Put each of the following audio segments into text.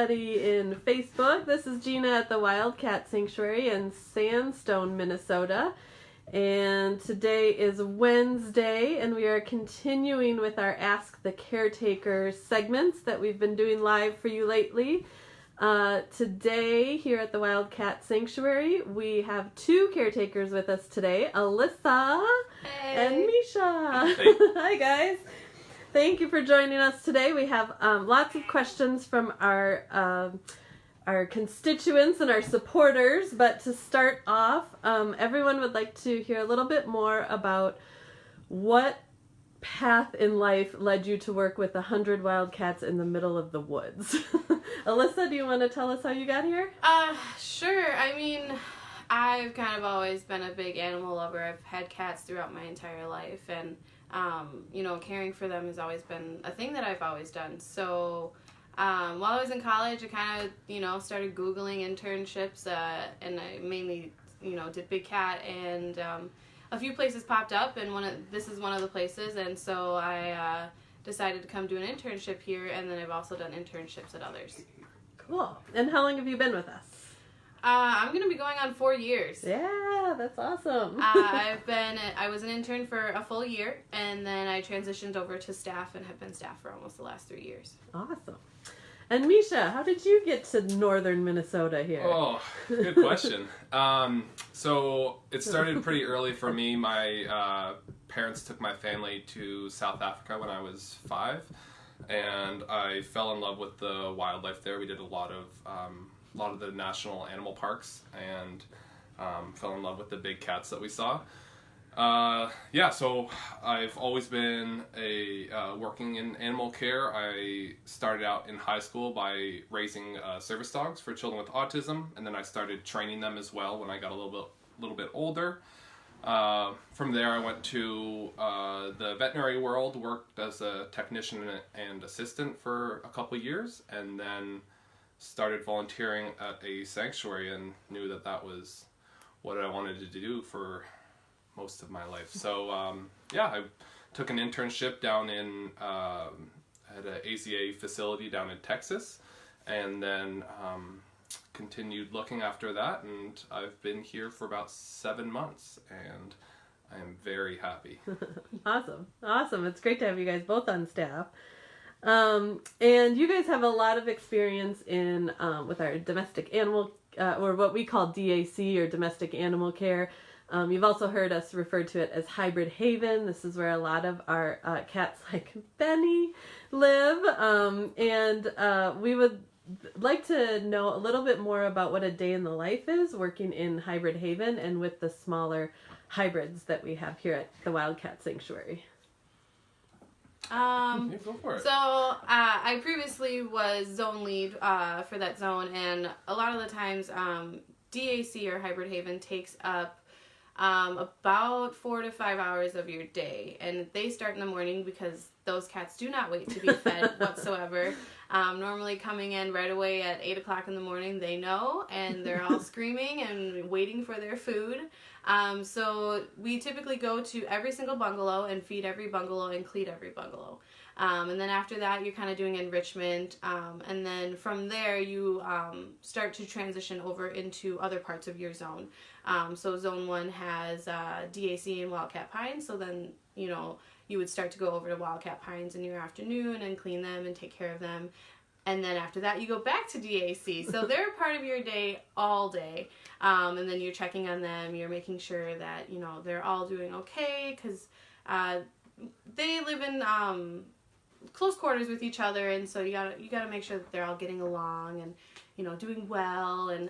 in Facebook. This is Gina at the Wildcat Sanctuary in Sandstone, Minnesota. And today is Wednesday, and we are continuing with our Ask the Caretaker segments that we've been doing live for you lately. Today, here at the Wildcat Sanctuary, we have two caretakers with us today, Alyssa and Misha. Hey. Hi, guys. Thank you for joining us today. We have lots of questions from our constituents and our supporters, but to start off, everyone would like to hear a little bit more about what path in life led you to work with 100 wildcats in the middle of the woods. Alyssa, do you want to tell us how you got here? Sure. I mean, I've kind of always been a big animal lover. I've had cats throughout my entire life, and caring for them has always been a thing that I've always done. So while I was in college, I kind of, started Googling internships, and I mainly, did big cat, and a few places popped up, and this is one of the places, and so I decided to come do an internship here, and then I've also done internships at others. Cool. And how long have you been with us? I'm going to be going on 4 years. Yeah, that's awesome. I was an intern for a full year, and then I transitioned over to staff and have been staff for almost the last 3 years. Awesome. And Misha, how did you get to northern Minnesota here? Oh, good question. So it started pretty early for me. My parents took my family to South Africa when I was 5, and I fell in love with the wildlife there. We did a lot of the national animal parks, and fell in love with the big cats that we saw. So I've always been working in animal care. I started out in high school by raising service dogs for children with autism, and then I started training them as well when I got a little bit older. From there, I went to the veterinary world, worked as a technician and assistant for a couple years, and then started volunteering at a sanctuary and knew that was what I wanted to do for most of my life. So I took an internship down in at an ACA facility down in Texas, and then continued looking after that, and I've been here for about 7 months, and I am very happy. Awesome. It's great to have you guys both on staff. And you guys have a lot of experience in with our domestic animal, or what we call DAC, or domestic animal care. You've also heard us refer to it as Hybrid Haven. This is where a lot of our cats like Benny live. And we would like to know a little bit more about what a day in the life is working in Hybrid Haven and with the smaller hybrids that we have here at the Wildcat Sanctuary. Go for it. So I previously was zone lead for that zone, and a lot of the times DAC, or Hybrid Haven, takes up about 4 to 5 hours of your day, and they start in the morning because those cats do not wait to be fed whatsoever. Normally coming in right away at 8 o'clock in the morning, they know, and they're all screaming and waiting for their food. So we typically go to every single bungalow and feed every bungalow and clean every bungalow. And then after that, you're kind of doing enrichment. And then from there, you start to transition over into other parts of your zone. So Zone 1 has DAC and Wildcat Pines. So then, you would start to go over to Wildcat Pines in your afternoon and clean them and take care of them. And then after that, you go back to DAC. So they're part of your day all day. And then you're checking on them. You're making sure that, they're all doing okay, because they live in close quarters with each other, and so you gotta make sure that they're all getting along and doing well. And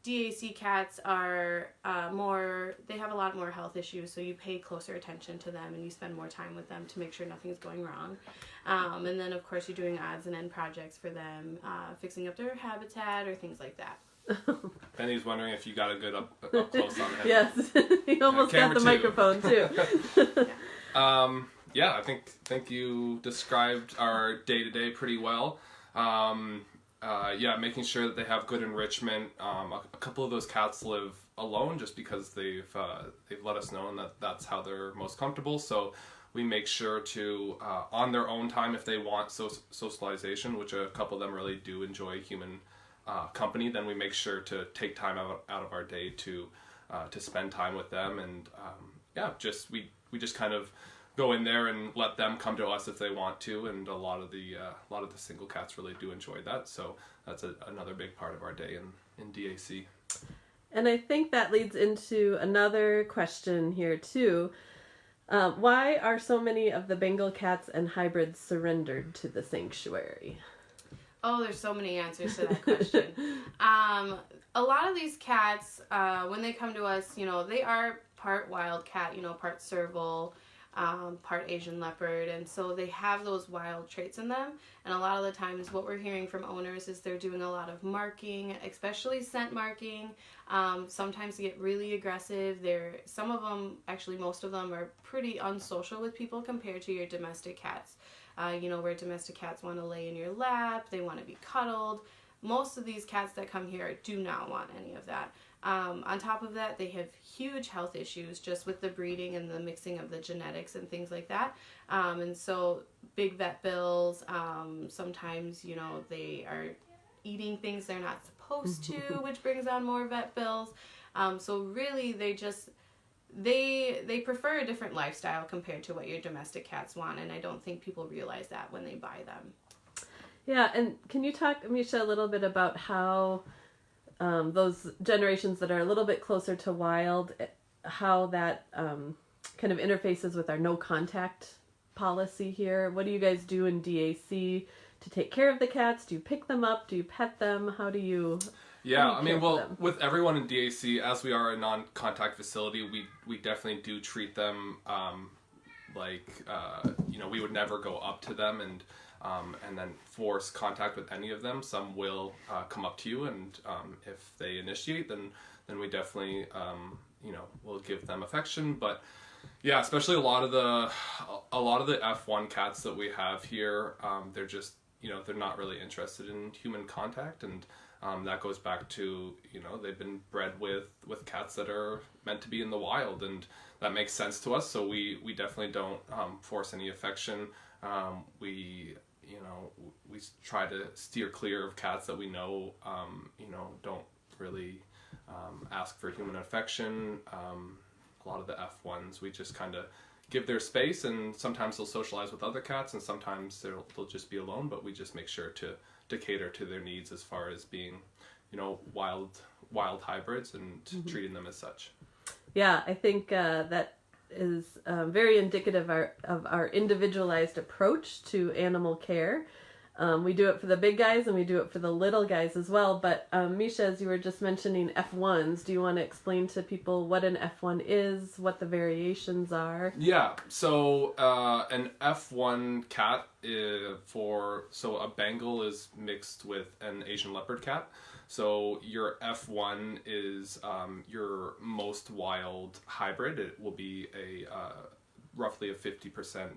DAC cats are they have a lot more health issues, so you pay closer attention to them and you spend more time with them to make sure nothing's going wrong. And then of course you're doing odds and end projects for them, fixing up their habitat or things like that. Penny's wondering if you got a good up close on him. Yes, he almost got the microphone too. I think you described our day-to-day pretty well. Making sure that they have good enrichment. A couple of those cats live alone just because they've let us know, and that's how they're most comfortable. So we make sure to, on their own time, if they want socialization, which a couple of them really do enjoy human company, then we make sure to take time out of our day to spend time with them. And we just kind of go in there and let them come to us if they want to. And a lot of the single cats really do enjoy that. So that's another big part of our day in DAC. And I think that leads into another question here too. Why are so many of the Bengal cats and hybrids surrendered to the sanctuary? Oh, there's so many answers to that question. A lot of these cats, when they come to us, they are part wild cat, part serval, part Asian leopard, and so they have those wild traits in them. And a lot of the times what we're hearing from owners is they're doing a lot of marking, especially scent marking. Sometimes they get really aggressive. Some of them, actually most of them, are pretty unsocial with people compared to your domestic cats. Where domestic cats want to lay in your lap, they want to be cuddled. Most of these cats that come here do not want any of that. On top of that, they have huge health issues just with the breeding and the mixing of the genetics and things like that. And so big vet bills, sometimes, they are eating things they're not supposed to, which brings on more vet bills. So really they prefer a different lifestyle compared to what your domestic cats want. And I don't think people realize that when they buy them. Yeah. And can you talk, Misha, a little bit about how those generations that are a little bit closer to wild, how that kind of interfaces with our no contact policy here? What do you guys do in DAC to take care of the cats? Do you pick them up? Do you pet them? How do you... Yeah, with everyone in DAC, as we are a non-contact facility, we definitely do treat them we would never go up to them and then force contact with any of them. Some will come up to you, and if they initiate, then we definitely will give them affection. But yeah, especially a lot of the F1 cats that we have here, they're just they're not really interested in human contact, and that goes back to they've been bred with cats that are meant to be in the wild, and that makes sense to us. So we definitely don't force any affection. We try to steer clear of cats that we know don't really ask for human affection. A lot of the F1s, we just kind of give their space, and sometimes they'll socialize with other cats, and sometimes they'll just be alone. But we just make sure to cater to their needs as far as being, wild hybrids, and treating them as such. Yeah, I think that is very indicative of our individualized approach to animal care. We do it for the big guys and we do it for the little guys as well. But Misha, as you were just mentioning F1s, do you want to explain to people what an F1 is, what the variations are? Yeah, so an F1 cat a Bengal is mixed with an Asian leopard cat. So your F1 is your most wild hybrid. It will be roughly a 50%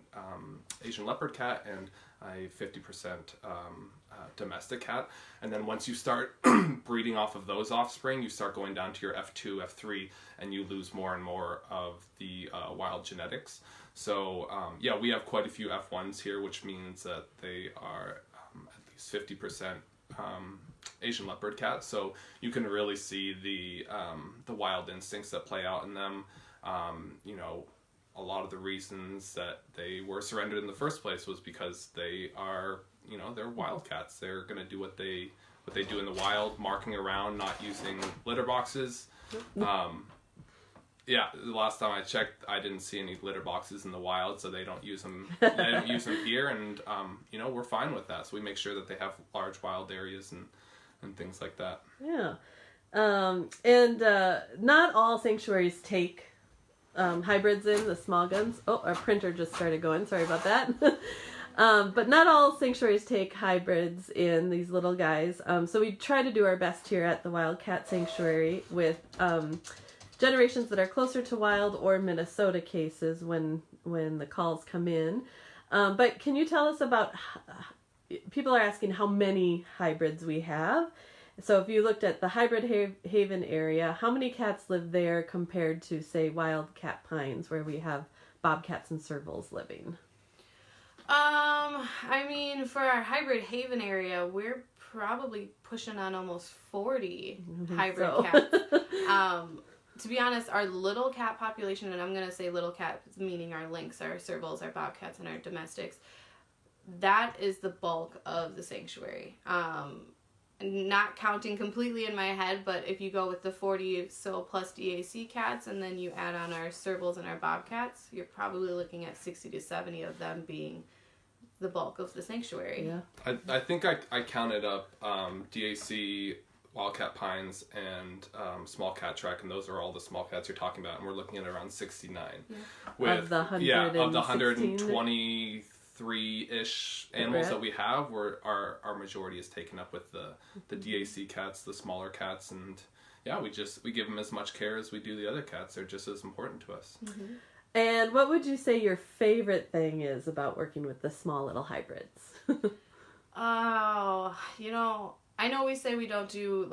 Asian leopard cat and a 50% domestic cat. And then once you start breeding off of those offspring, you start going down to your F2, F3, and you lose more and more of the wild genetics. So we have quite a few F1s here, which means that they are at least 50% Asian leopard cats. So you can really see the wild instincts that play out in them. A lot of the reasons that they were surrendered in the first place was because they are, they're wildcats. They're going to do what they do in the wild, marking around, not using litter boxes. The last time I checked, I didn't see any litter boxes in the wild, so they don't use them. They don't use them here, and we're fine with that. So we make sure that they have large wild areas and things like that. Yeah, and not all sanctuaries take hybrids in, the small guns. Oh, our printer just started going. Sorry about that. But not all sanctuaries take hybrids in, these little guys. So we try to do our best here at the Wildcat Sanctuary with generations that are closer to wild or Minnesota cases when the calls come in. But can you tell us about, people are asking how many hybrids we have. So if you looked at the Hybrid Haven area, how many cats live there compared to, say, Wildcat Pines, where we have bobcats and servals living? I mean, for our hybrid haven area, we're probably pushing on almost 40 hybrid cats. To be honest, our little cat population, and I'm going to say little cats, meaning our lynx, our servals, our bobcats, and our domestics, that is the bulk of the sanctuary. Not counting completely in my head, but if you go with the 40 so plus DAC cats, and then you add on our servals and our bobcats, you're probably looking at 60 to 70 of them being the bulk of the sanctuary. Yeah. I think I counted up DAC, wildcat pines, and small cat track, and those are all the small cats you're talking about, and we're looking at around 69. Yeah. Of the 123-ish animals that we have, our majority is taken up with the DAC cats, the smaller cats, and we give them as much care as we do the other cats. They're just as important to us. Mm-hmm. And what would you say your favorite thing is about working with the small little hybrids? Oh, I know we say we don't do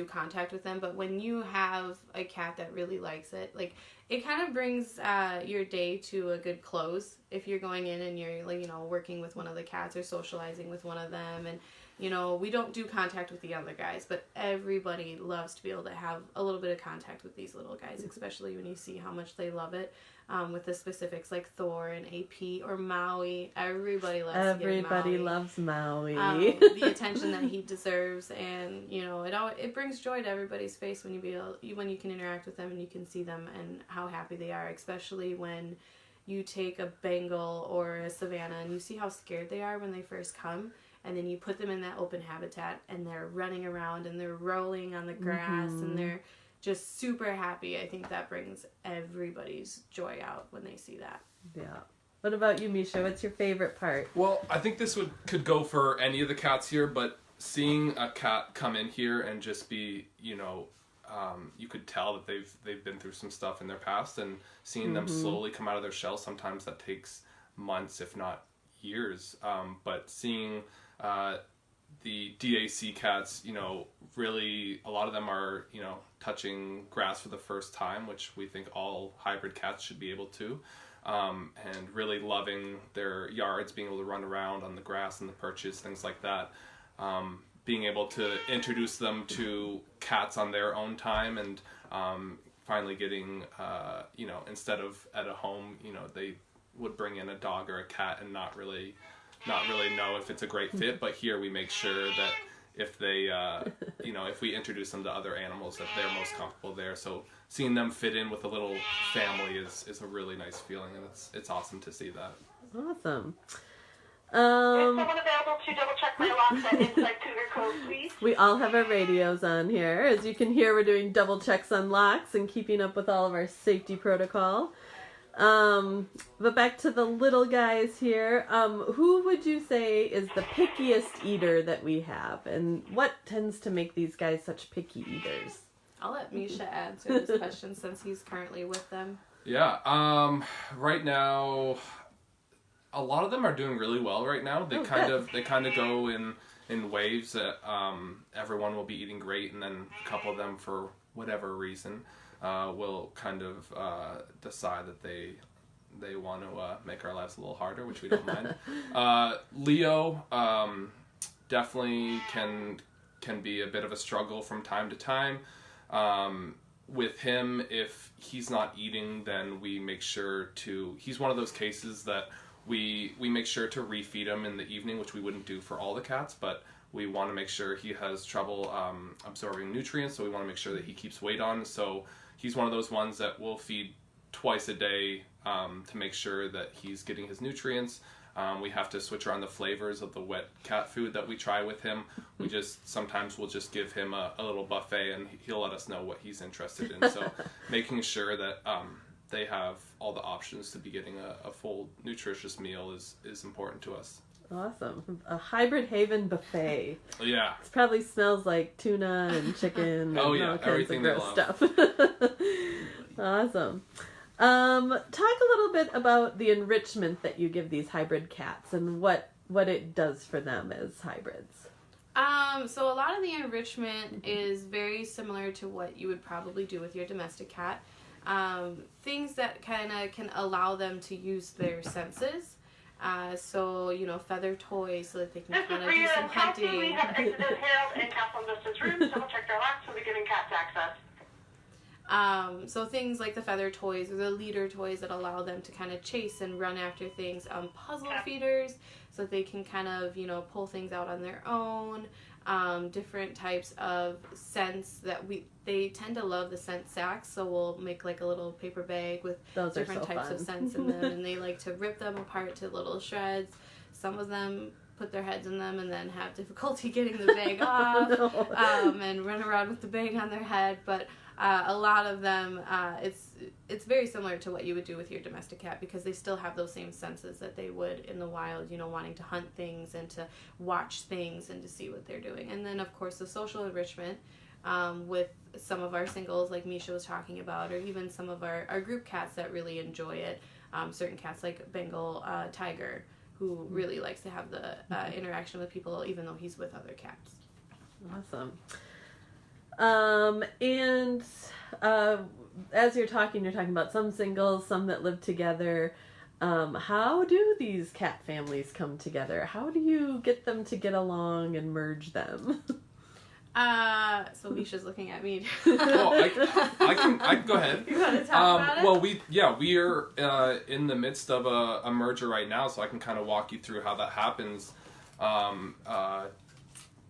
contact with them, but when you have a cat that really likes it, it kind of brings your day to a good close if you're going in and you're working with one of the cats or socializing with one of them. And we don't do contact with the other guys, but everybody loves to be able to have a little bit of contact with these little guys, especially when you see how much they love it. With the specifics like Thor and AP or Maui, everybody loves Maui. The attention that he deserves, and it brings joy to everybody's face when you can interact with them and you can see them and how happy they are, especially when you take a Bengal or a Savannah and you see how scared they are when they first come. And then you put them in that open habitat and they're running around and they're rolling on the grass and they're just super happy. I think that brings everybody's joy out when they see that. Yeah. What about you, Misha? What's your favorite part? Well, I think this could go for any of the cats here, but seeing a cat come in here and just be, you could tell that they've been through some stuff in their past, and seeing them slowly come out of their shell, sometimes that takes months, if not years. But seeing the DAC cats, really a lot of them are, touching grass for the first time, which we think all hybrid cats should be able to, and really loving their yards, being able to run around on the grass and the perches, things like that. Being able to introduce them to cats on their own time, and finally getting, instead of at a home, they would bring in a dog or a cat and not really know if it's a great fit, but here we make sure that if they, if we introduce them to other animals, that they're most comfortable there. So seeing them fit in with a little family is a really nice feeling, and it's awesome to see that. Awesome. Is someone available to double check my locks and inside tutor code, please? We all have our radios on here. As you can hear, we're doing double checks on locks and keeping up with all of our safety protocol. But back to the little guys here. Who would you say is the pickiest eater that we have, and what tends to make these guys such picky eaters? I'll let Misha answer this question since he's currently with them. Yeah. Right now, a lot of them are doing really well right now. They kind of go in waves that everyone will be eating great, and then a couple of them, for whatever reason, will kind of decide that they want to make our lives a little harder, which we don't mind. Leo definitely can be a bit of a struggle from time to time. With him, if he's not eating, then we make sure to... He's one of those cases that we make sure to refeed him in the evening, which we wouldn't do for all the cats, but we want to make sure he has trouble absorbing nutrients, so we want to make sure that he keeps weight on. So he's one of those ones that we'll feed twice a day to make sure that he's getting his nutrients. We have to switch around the flavors of the wet cat food that we try with him. Sometimes we'll just give him a little buffet, and he'll let us know what he's interested in. So making sure that they have all the options to be getting a full nutritious meal is important to us. Awesome. A hybrid haven buffet. Yeah. It probably smells like tuna and chicken and all kinds everything of gross stuff. Awesome. Talk a little bit about the enrichment that you give these hybrid cats and what it does for them as hybrids. So a lot of the enrichment is very similar to what you would probably do with your domestic cat. things that kind of can allow them to use their senses. So, feather toys so that they can This is kind of do Rita some and Kelsey. hunting. We have exited Harold and Castle Justice room. Double check their locks. We'll be giving cats access. So things like the feather toys or the leader toys that allow them to kind of chase and run after things. Puzzle feeders so that they can kind of, pull things out on their own. Different types of scents that they tend to love the scent sacks, so we'll make like a little paper bag with different types of scents in them, and they like to rip them apart to little shreds. Some of them put their heads in them and then have difficulty getting the bag off, and run around with the bag on their head, but a lot of them, it's very similar to what you would do with your domestic cat because they still have those same senses that they would in the wild, wanting to hunt things and to watch things and to see what they're doing. And then, of course, the social enrichment with some of our singles like Misha was talking about, or even some of our group cats that really enjoy it. Certain cats like Bengal Tiger, who really likes to have the interaction with people even though he's with other cats. Awesome. And as you're talking about some singles, some that live together. How do these cat families come together? How do you get them to get along and merge them? So Misha's looking at me. Well, I can go ahead. You want to talk about it? Well, we are in the midst of a merger right now, so I can kind of walk you through how that happens.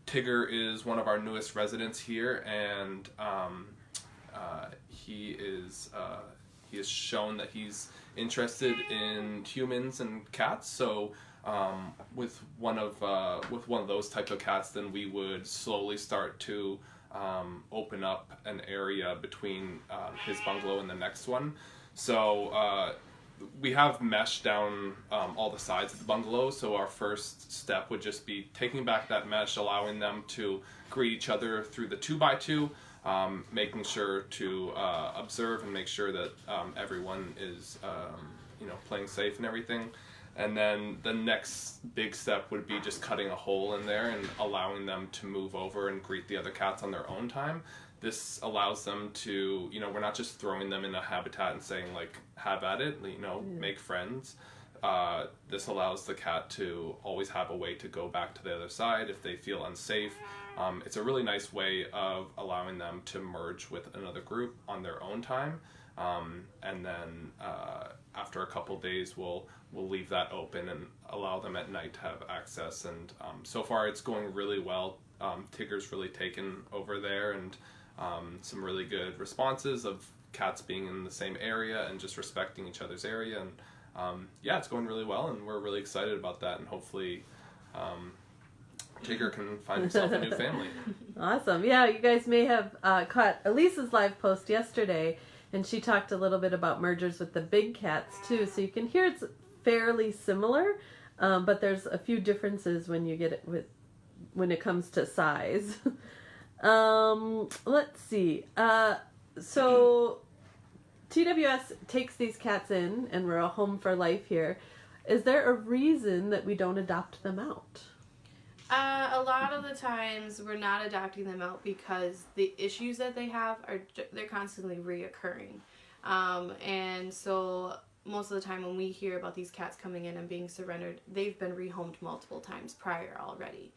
Tigger is one of our newest residents here, and he has shown that he's interested in humans and cats. So with one of those type of cats, then we would slowly start to open up an area between his bungalow and the next one. So we have mesh down all the sides of the bungalow, so our first step would just be taking back that mesh, allowing them to greet each other through the 2x2, making sure to observe and make sure that everyone is playing safe and everything. And then the next big step would be just cutting a hole in there and allowing them to move over and greet the other cats on their own time. This allows them to, we're not just throwing them in a habitat and saying, like, have at it, make friends. This allows the cat to always have a way to go back to the other side if they feel unsafe. It's a really nice way of allowing them to merge with another group on their own time. And then after a couple days, we'll leave that open and allow them at night to have access. And so far, it's going really well. Tigger's really taken over there, and some really good responses of cats being in the same area and just respecting each other's area. And it's going really well, and we're really excited about that. And hopefully Tigger can find himself a new family. Awesome. Yeah, you guys may have caught Alyssa's live post yesterday, and she talked a little bit about mergers with the big cats too. So you can hear it's fairly similar, but there's a few differences when you get it when it comes to size. Let's see. So TWS takes these cats in, and we're a home for life here. Is there a reason that we don't adopt them out? A lot of the times we're not adopting them out because the issues that they have they're constantly reoccurring. And so most of the time when we hear about these cats coming in and being surrendered, they've been rehomed multiple times prior already.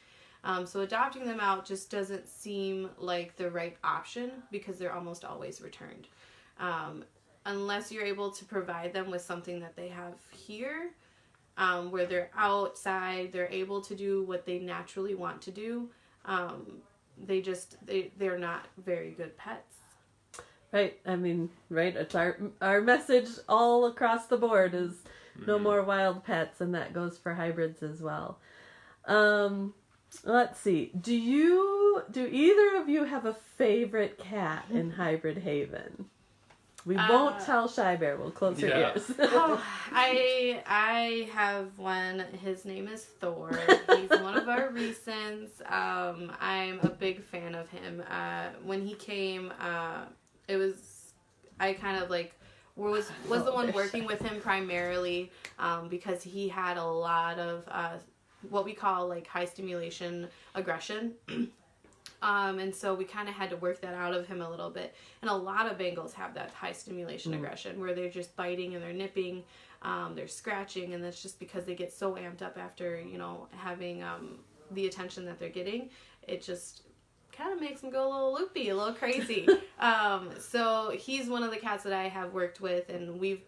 So adopting them out just doesn't seem like the right option because they're almost always returned. Unless you're able to provide them with something that they have here, where they're outside, they're able to do what they naturally want to do. They're not very good pets. Right. I mean, right. It's our message all across the board is no more wild pets, and that goes for hybrids as well. Let's see. Do either of you have a favorite cat in Hybrid Haven? We won't tell Shy Bear. We'll close her ears. I have one. His name is Thor. He's one of our recents. I'm a big fan of him. When he came, I kind of like was the one working with him primarily because he had a lot of what we call like high stimulation aggression. And so we kind of had to work that out of him a little bit. And a lot of Bengals have that high stimulation aggression where they're just biting and they're nipping, they're scratching, and that's just because they get so amped up after, having the attention that they're getting. It just kind of makes them go a little loopy, a little crazy. So he's one of the cats that I have worked with, and we've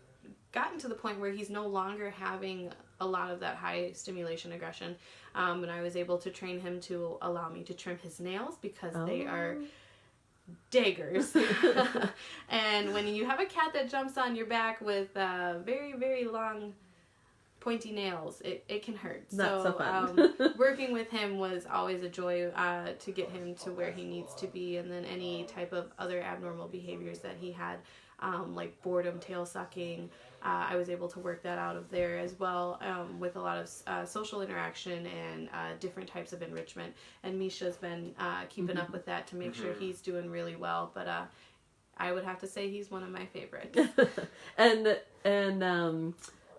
gotten to the point where he's no longer having a lot of that high stimulation aggression. And I was able to train him to allow me to trim his nails because they are daggers. And when you have a cat that jumps on your back with very, very long pointy nails, it can hurt. Not so fun. Working with him was always a joy to get him to where he needs to be. And then any type of other abnormal behaviors that he had, like boredom, tail sucking, I was able to work that out of there as well, with a lot of social interaction and different types of enrichment. And Misha's been keeping up with that to make sure he's doing really well. But I would have to say he's one of my favorites. and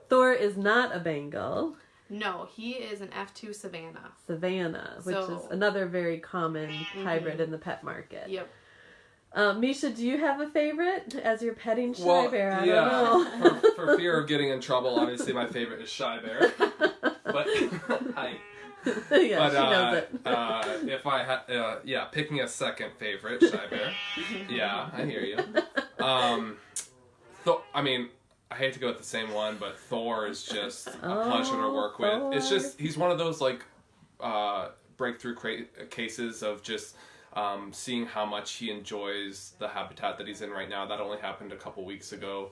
Thor is not a Bengal. No, he is an F2 Savannah. Savannah, which is another very common hybrid in the pet market. Yep. Misha, do you have a favorite as you're petting Shy Bear? I don't know. for fear of getting in trouble, obviously my favorite is Shy Bear. But hi. She knows it. If I had, picking a second favorite, Shy Bear. Yeah, I hear you. I hate to go with the same one, but Thor is just a pleasure to work with. Thor. It's just, he's one of those like breakthrough cases of just seeing how much he enjoys the habitat that he's in right now. That only happened a couple weeks ago.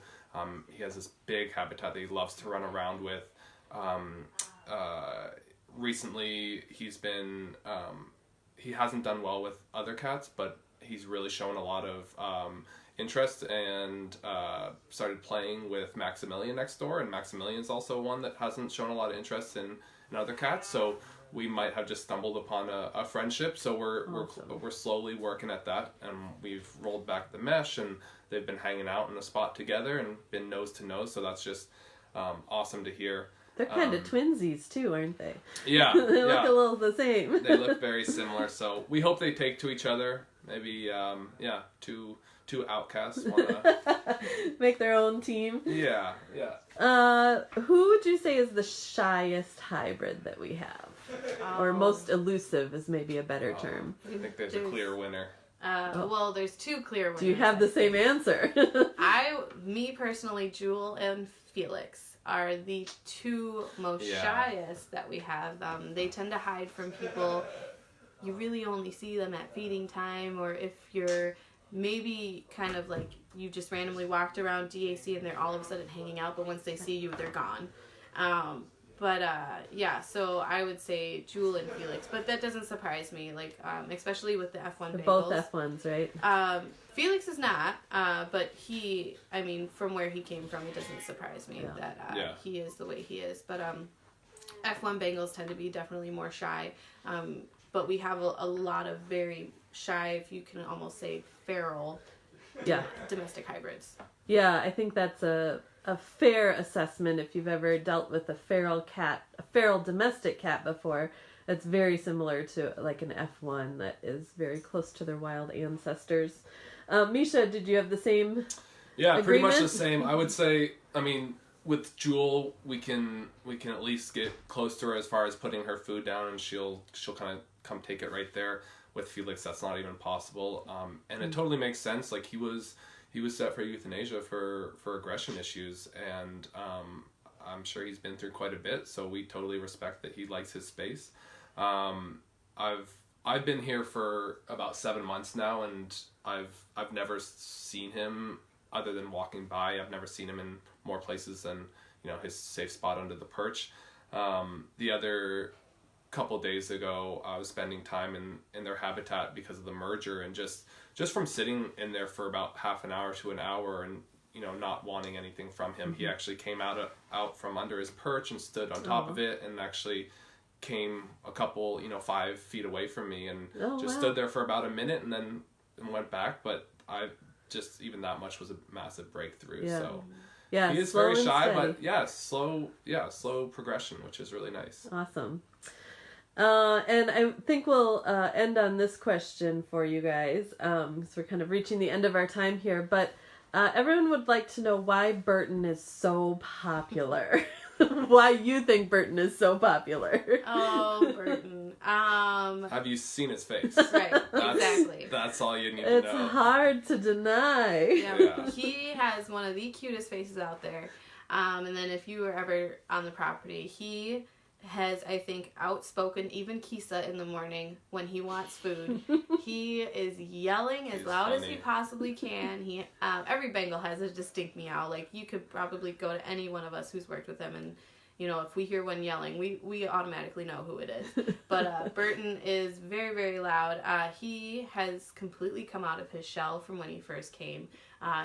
He has this big habitat that he loves to run around with. Recently, he's been, he hasn't done well with other cats, but he's really shown a lot of interest and started playing with Maximilian next door. And Maximilian's also one that hasn't shown a lot of interest in other cats. So we might have just stumbled upon a friendship. So we're slowly working at that, and we've rolled back the mesh, and they've been hanging out in a spot together and been nose to nose. So that's just awesome to hear. They're kind of twinsies too, aren't they? Yeah, they look a little the same. They look very similar. So we hope they take to each other. Maybe two outcasts wanna make their own team. Yeah. Who would you say is the shyest hybrid that we have? Or most elusive is maybe a better term. I think there's a clear winner. Well, there's two clear winners. Do you have the same answer? Me personally, Jewel and Felix are the two most shyest that we have. They tend to hide from people. You really only see them at feeding time, or if you're maybe kind of like you just randomly walked around DAC and they're all of a sudden hanging out, but once they see you, they're gone. So I would say Jewel and Felix, but that doesn't surprise me, like, especially with the F1 Bengals. Both F1s, right? Felix is not, but from where he came from, it doesn't surprise me that he is the way he is. But F1 Bengals tend to be definitely more shy, but we have a lot of very shy, if you can almost say feral, domestic hybrids. Yeah, I think that's a fair assessment. If you've ever dealt with a feral domestic cat before, it's very similar to like an F1 that is very close to their wild ancestors. Misha, did you have the same agreement? Pretty much the same. I would say, with Jewel, we can at least get close to her as far as putting her food down, and she'll kind of come take it right there. With Felix, that's not even possible. And it totally makes sense. Like, he was set for euthanasia for aggression issues, and I'm sure he's been through quite a bit, so we totally respect that he likes his space. I've been here for about 7 months now, and I've never seen him other than walking by. I've never seen him in more places than his safe spot under the perch. The other couple days ago, I was spending time in their habitat because of the merger, and just from sitting in there for about half an hour to an hour and not wanting anything from him, he actually came out from under his perch and stood on top of it, and actually came a couple 5 feet away from me, and stood there for about a minute and then went back. But I just, even that much was a massive breakthrough. So he is very shy, but slow progression, which is really nice. Awesome. And I think we'll end on this question for you guys, because we're kind of reaching the end of our time here. But everyone would like to know why Burton is so popular. Why you think Burton is so popular. Oh, Burton. Have you seen his face? Right, exactly. That's all you need to know. It's hard to deny. Yeah. He has one of the cutest faces out there. And then if you were ever on the property, he has, I think, outspoken even Kisa in the morning when he wants food. He is yelling as loud as he possibly can. He every Bengal has a distinct meow. Like, you could probably go to any one of us who's worked with him, and if we hear one yelling, we automatically know who it is. But Burton is very, very loud. He has completely come out of his shell from when he first came.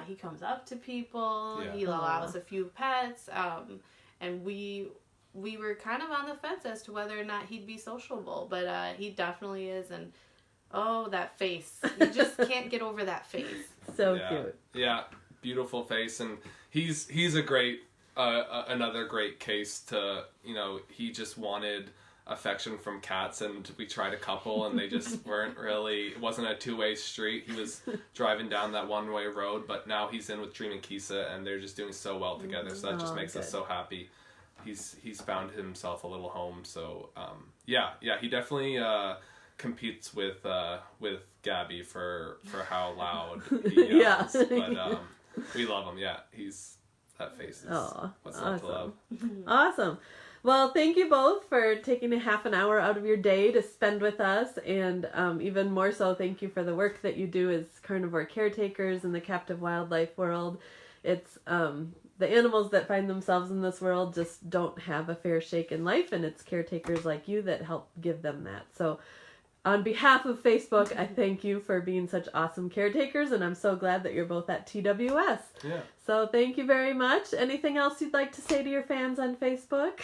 He comes up to people. Yeah. He allows a few pets. And we were kind of on the fence as to whether or not he'd be sociable, but he definitely is. And oh, that face! You just can't get over that face. So cute. Yeah, beautiful face, and he's a great another great case to he just wanted affection from cats, and we tried a couple, and they just weren't really. It wasn't a two-way street. He was driving down that one-way road, but now he's in with Dream and Kisa, and they're just doing so well together. So that just makes us so happy. He's found himself a little home. So he definitely competes with Gabby for how loud he yells. But we love him. Yeah, that face is what's not to love. Awesome. Well, thank you both for taking a half an hour out of your day to spend with us, and even more so, thank you for the work that you do as carnivore caretakers in the captive wildlife world. It's the animals that find themselves in this world just don't have a fair shake in life, and it's caretakers like you that help give them that. So on behalf of Facebook, I thank you for being such awesome caretakers, and I'm so glad that you're both at TWS. Yeah. So thank you very much. Anything else you'd like to say to your fans on Facebook?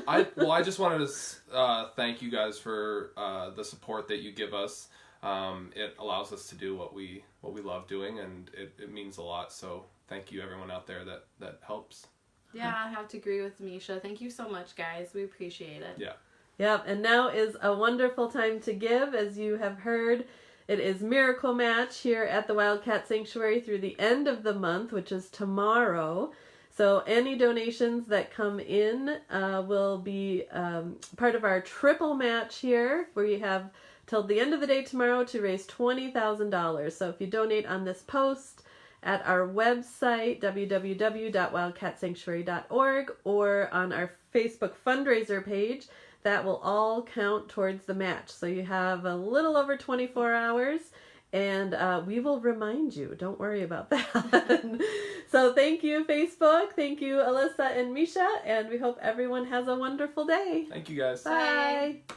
I just wanted to thank you guys for the support that you give us. It allows us to do what we love doing, and it means a lot. So thank you, everyone out there that helps. Yeah, I have to agree with Misha. Thank you so much, guys. We appreciate it. Yeah. Yep, and now is a wonderful time to give. As you have heard, it is Miracle Match here at the Wildcat Sanctuary through the end of the month, which is tomorrow. So any donations that come in will be part of our triple match here, where you have till the end of the day tomorrow to raise $20,000. So if you donate on this post at our website, www.wildcatsanctuary.org, or on our Facebook fundraiser page, that will all count towards the match. So you have a little over 24 hours, and we will remind you. Don't worry about that. So thank you, Facebook. Thank you, Alyssa and Misha, and we hope everyone has a wonderful day. Thank you, guys. Bye. Bye.